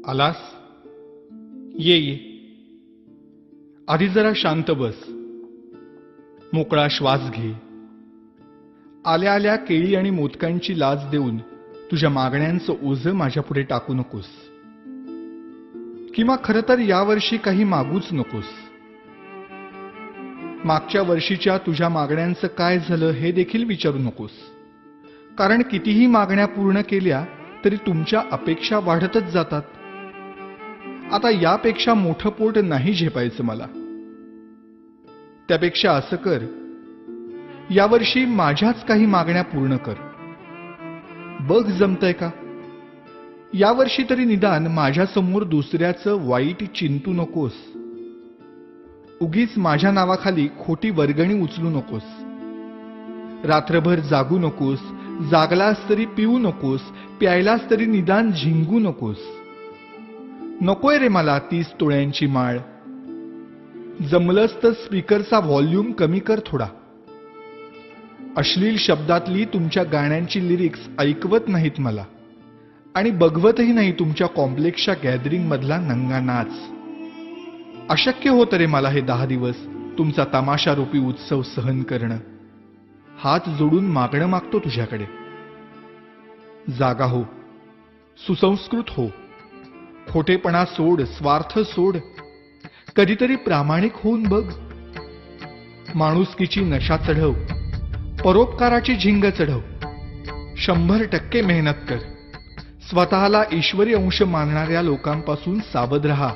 आलास? ये ये. आधी जरा शांत बस. मोकळा श्वास घे. आल्या आल्या केळी आणि मोदकांची लाच देऊन तुझ्या मागण्यांचं ओझं माझ्यापुढे टाकू नकोस. किंवा खरं तर यावर्षी काही मागूच नकोस. मागच्या वर्षीच्या तुझ्या मागण्यांचं काय झालं हे देखील विचारू नकोस. कारण कितीही मागण्या पूर्ण केल्या तरी तुमच्या अपेक्षा वाढतच जातात. आता यापेक्षा मोठं पोट नाही झेपायचं मला. त्यापेक्षा असं कर, यावर्षी माझ्याच काही मागण्या पूर्ण कर. बघ जमतंय का? यावर्षी तरी निदान माझ्यासमोर दुसऱ्याचं वाईट चिंतू नकोस. उगीच माझ्या नावाखाली खोटी वर्गणी उचलू नकोस. रात्रभर जागू नकोस. जागलास तरी पिऊ नकोस. प्यायलास तरी निदान झिंगू नकोस. नकोय रे मला 30 तोळ्यांची माळ. जमलंच तर स्पीकरचा व्हॉल्यूम कमी कर थोडा. अश्लील शब्दातली तुमच्या गाण्यांची लिरिक्स ऐकवत नाहीत मला. आणि बघवतही नाही तुमच्या कॉम्प्लेक्सच्या गॅदरिंग मधला नंगा नाच. अशक्य होतं रे मला हे 10 दिवस तुमचा तमाशारूपी उत्सव सहन करणं. हात जोडून मागणं मागतो तुझ्याकडे. जागा हो. सुसंस्कृत हो. खोटेपणा सोड. स्वार्थ सोड. कधीतरी प्रामाणिक होऊन बघ. माणुसकीची नशा चढव. परोपकाराची झिंग चढव. 100% मेहनत कर. स्वतःला ईश्वरी अंश मानणाऱ्या लोकांपासून सावध राहा.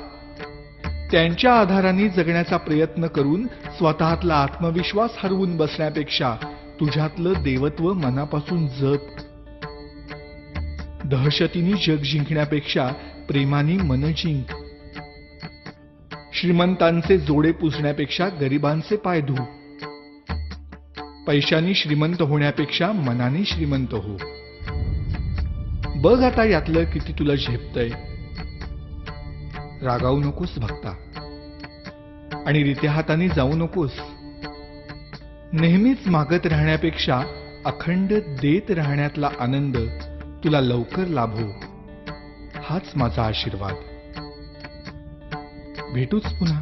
त्यांच्या आधाराने जगण्याचा प्रयत्न करून स्वतःतला आत्मविश्वास हरवून बसण्यापेक्षा तुझ्यातलं देवत्व मनापासून जप. दहशतीने जग जिंकण्यापेक्षा प्रेमाने मन जिंक. श्रीमंतांचे जोडे पुसण्यापेक्षा गरिबांचे पाय धु. पैशाने श्रीमंत होण्यापेक्षा मनाने श्रीमंत हो. बघ आता यातलं किती तुला झेपतंय. रागावू नकोस भक्ता. आणि रित्या हाताने जाऊ नकोस. नेहमीच मागत राहण्यापेक्षा अखंड देत राहण्यातला आनंद तुला लवकर लाभो. हाच माझा आशीर्वाद. भेटूच पुन्हा.